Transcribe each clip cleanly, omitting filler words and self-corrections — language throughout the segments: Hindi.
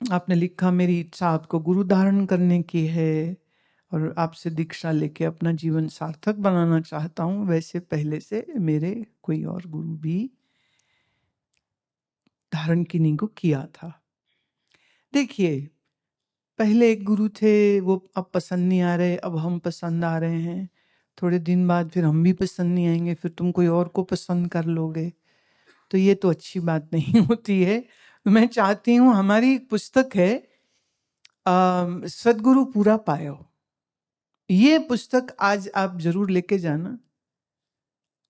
आपने लिखा, मेरी इच्छा आपको गुरु धारण करने की है और आपसे दीक्षा लेके अपना जीवन सार्थक बनाना चाहता हूँ। वैसे पहले से मेरे कोई और गुरु भी धारण करने को किया था। देखिए, पहले एक गुरु थे, वो अब पसंद नहीं आ रहे, अब हम पसंद आ रहे हैं। थोड़े दिन बाद फिर हम भी पसंद नहीं आएंगे, फिर तुम कोई और को पसंद कर लोगे, तो ये तो अच्छी बात नहीं होती है। मैं चाहती हूँ, हमारी एक पुस्तक है सदगुरु पूरा पायो, ये पुस्तक आज आप जरूर लेके जाना,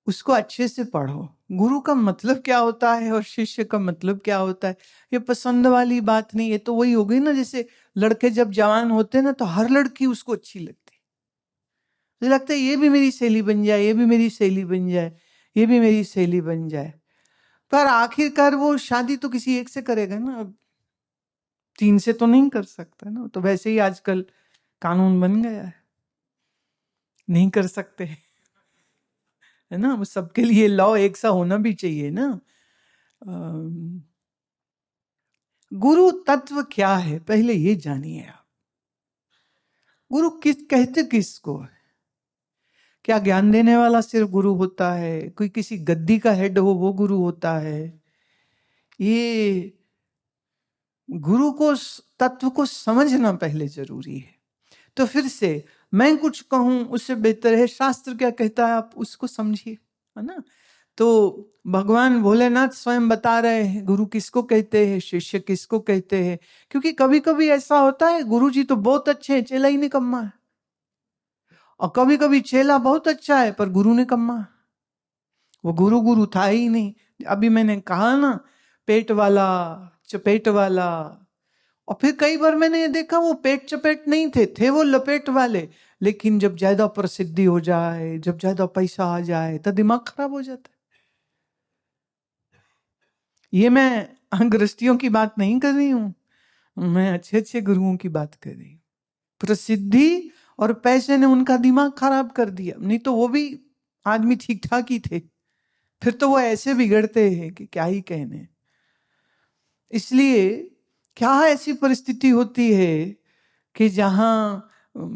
उसको अच्छे से पढ़ो। गुरु का मतलब क्या होता है और शिष्य का मतलब क्या होता है, ये पसंद वाली बात नहीं। ये तो वही हो गई ना, जैसे लड़के जब जवान होते हैं ना, तो हर लड़की उसको अच्छी लगती है। मुझे लगता है ये भी मेरी सहेली बन जाए, ये भी मेरी सहेली बन जाए, ये भी मेरी सहेली बन जाए। पर आखिरकार वो शादी तो किसी एक से करेगा ना, अब 3 से तो नहीं कर सकता ना। तो वैसे ही आजकल कानून बन गया है, नहीं कर सकते, है ना। वो सबके लिए लॉ एक सा होना भी चाहिए ना। गुरु तत्व क्या है, पहले ये जानिए आप। गुरु किस कहते किसको है? क्या ज्ञान देने वाला सिर्फ गुरु होता है? कोई किसी गद्दी का हेड हो वो गुरु होता है? ये गुरु को तत्व को समझना पहले जरूरी है। तो फिर से मैं कुछ कहूं उससे बेहतर है शास्त्र क्या कहता है, आप उसको समझिए, है ना। तो भगवान भोलेनाथ स्वयं बता रहे हैं गुरु किसको कहते हैं, शिष्य किसको कहते हैं। क्योंकि कभी कभी ऐसा होता है, गुरु जी तो बहुत अच्छे हैं, चेला ही निकम्मा है। और कभी कभी चेला बहुत अच्छा है पर गुरु निकम्मा है, वो गुरु गुरु था ही नहीं। अभी मैंने कहा ना, पेट वाला चपेट वाला। और फिर कई बार मैंने ये देखा, वो पेट चपेट नहीं थे वो लपेट वाले। लेकिन जब ज्यादा प्रसिद्धि हो जाए, जब ज्यादा पैसा आ जाए, तो दिमाग खराब हो जाता है। ये मैं गृहस्थियों की बात नहीं कर रही हूं, मैं अच्छे अच्छे गुरुओं की बात कर रही हूं। प्रसिद्धि और पैसे ने उनका दिमाग खराब कर दिया, नहीं तो वो भी आदमी ठीक ठाक ही थे। फिर तो वो ऐसे बिगड़ते हैं कि क्या ही कहने। इसलिए क्या ऐसी परिस्थिति होती है कि जहां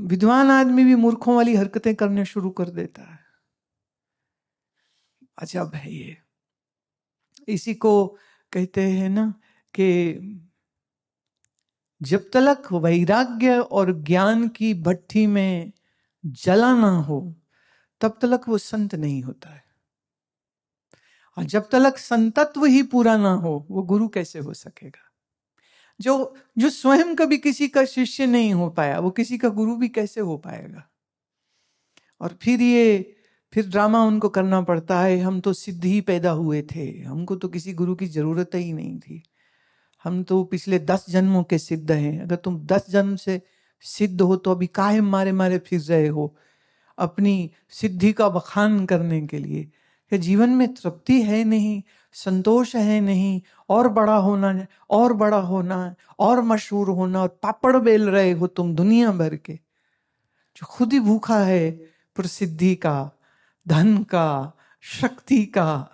विद्वान आदमी भी मूर्खों वाली हरकतें करने शुरू कर देता है। अजब है ये। इसी को कहते हैं ना कि जब तक वैराग्य और ज्ञान की भट्टी में जला ना हो, तब तक वो संत नहीं होता है। और जब तक संतत्व ही पूरा ना हो, वो गुरु कैसे हो सकेगा? जो जो स्वयं कभी किसी का शिष्य नहीं हो पाया, वो किसी का गुरु भी कैसे हो पाएगा? और फिर ड्रामा उनको करना पड़ता है, हम तो सिद्ध ही पैदा हुए थे, हमको तो किसी गुरु की जरूरत ही नहीं थी, हम तो पिछले 10 जन्मों के सिद्ध हैं। अगर तुम 10 जन्म से सिद्ध हो तो अभी काहे मारे मारे फिर रहे हो अपनी सिद्धि का बखान करने के लिए? कि जीवन में तृप्ति है नहीं, संतोष है नहीं, और बड़ा होना है, और बड़ा होना है, और मशहूर होना, और पापड़ बेल रहे हो तुम दुनिया भर के। जो खुद ही भूखा है प्रसिद्धि का, धन का, शक्ति का,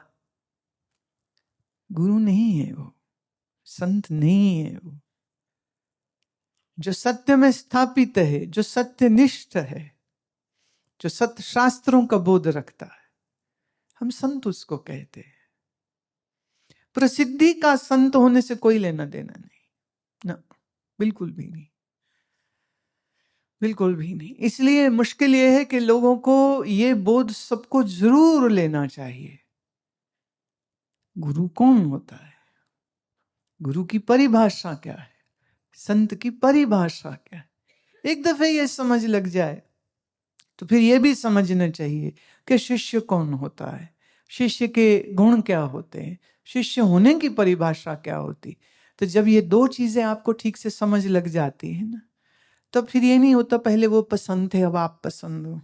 गुरु नहीं है वो, संत नहीं है वो। जो सत्य में स्थापित है, जो सत्यनिष्ठ है, जो सत्य शास्त्रों का बोध रखता है, हम संत उसको कहते हैं। प्रसिद्धि का संत होने से कोई लेना देना नहीं ना, बिल्कुल भी नहीं, बिल्कुल भी नहीं। इसलिए मुश्किल यह है कि लोगों को ये बोध सबको जरूर लेना चाहिए, गुरु कौन होता है, गुरु की परिभाषा क्या है, संत की परिभाषा क्या है। एक दफे ये समझ लग जाए तो फिर ये भी समझना चाहिए कि शिष्य कौन होता है, शिष्य के गुण क्या होते हैं, शिष्य होने की परिभाषा क्या होती। तो जब ये दो चीजें आपको ठीक से समझ लग जाती है ना, तब फिर ये नहीं होता पहले वो पसंद थे अब आप पसंद हो।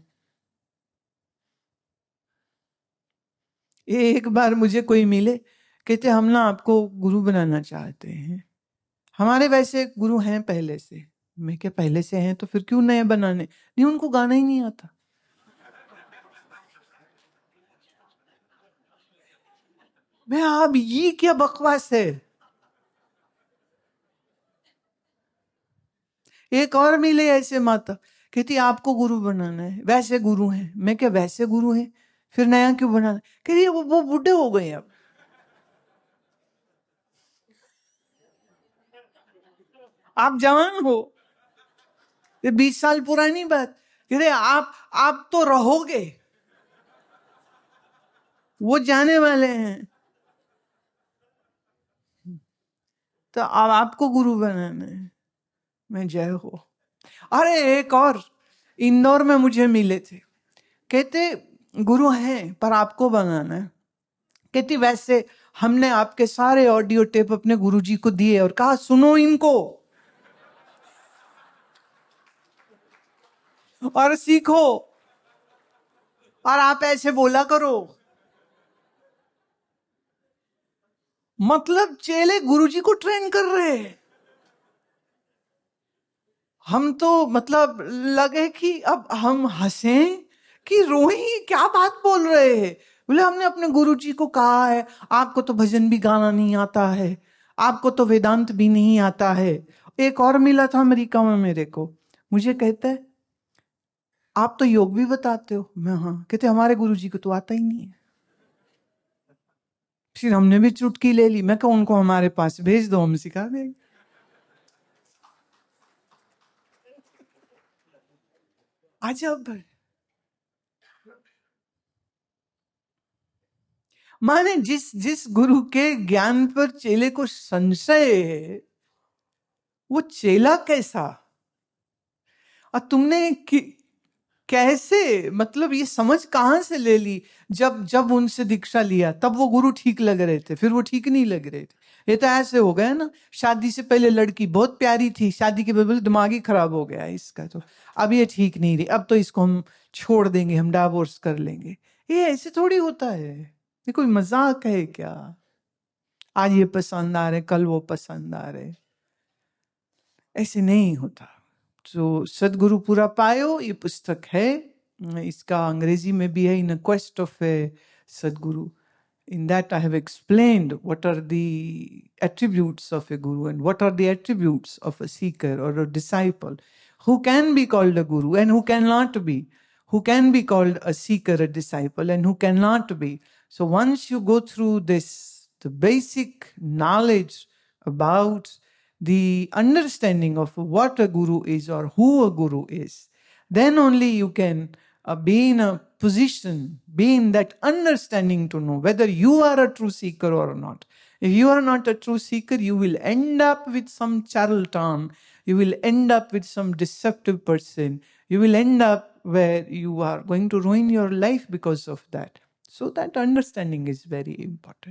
एक बार मुझे कोई मिले, कहते हम ना आपको गुरु बनाना चाहते हैं, हमारे वैसे गुरु हैं पहले से। मैं क्या पहले से हैं तो फिर क्यों नए बनाने? नहीं, उनको गाना ही नहीं आता। मैं अब ये क्या बकवास है? एक और मिले ऐसे माता, कहती आपको गुरु बनाना है, वैसे गुरु हैं। मैं क्या वैसे गुरु हैं, फिर नया क्यों बनाना? कहती वो बूढ़े हो गए अब, आप जवान हो। ये 20 साल पुरानी बात। कहते आप तो रहोगे, वो जाने वाले हैं, तो अब आपको गुरु बनाना है। मैं जय हो। अरे एक और इंदौर में मुझे मिले थे, कहते गुरु हैं पर आपको बनाना है। कहती वैसे हमने आपके सारे ऑडियो टेप अपने गुरुजी को दिए और कहा सुनो इनको और सीखो, और आप ऐसे बोला करो। मतलब चेले गुरुजी को ट्रेन कर रहे हैं। हम तो मतलब लगे कि अब हम हंसें कि रोएं, क्या बात बोल रहे हैं। बोले हमने अपने गुरुजी को कहा है आपको तो भजन भी गाना नहीं आता है, आपको तो वेदांत भी नहीं आता है। एक और मिला था अमेरिका में मेरे को, मुझे कहता है आप तो योग भी बताते हो। मैं हाँ। कहते हमारे गुरुजी को तो आता ही नहीं है। फिर हमने भी चुटकी ले ली। मैं कहा उनको हमारे पास भेज दो, हम सिखा देंगे। अजब। माने जिस जिस गुरु के ज्ञान पर चेले को संशय है, वो चेला कैसा। और तुमने कैसे, मतलब ये समझ कहां से ले ली? जब जब उनसे दीक्षा लिया तब वो गुरु ठीक लग रहे थे, फिर वो ठीक नहीं लग रहे थे। ये तो ऐसे हो गया ना, शादी से पहले लड़की बहुत प्यारी थी, शादी के बाद दिमाग ही खराब हो गया इसका, तो अब ये ठीक नहीं रही, अब तो इसको हम छोड़ देंगे, हम डाइवोर्स कर लेंगे। ये ऐसे थोड़ी होता है, ये कोई मजाक है क्या? आज ये पसंद आ रहे, कल वो पसंद आ रहे, ऐसे नहीं होता। तो सदगुरु पूरा पायो ये पुस्तक है, इसका अंग्रेजी में भी है, इन अ क्वेस्ट ऑफ ए सदगुरु। In that I have explained what are the attributes of a guru and what are the attributes of a seeker or a disciple, who can be called a guru and who cannot be, who can be called a seeker, a disciple, and who cannot be. So once you go through this, the basic knowledge about the understanding of what a guru is or who a guru is, then only you can be in a position, be in that understanding to know whether you are a true seeker or not. If you are not a true seeker, you will end up with some charlatan, you will end up with some deceptive person, you will end up where you are going to ruin your life because of that. So that understanding is very important.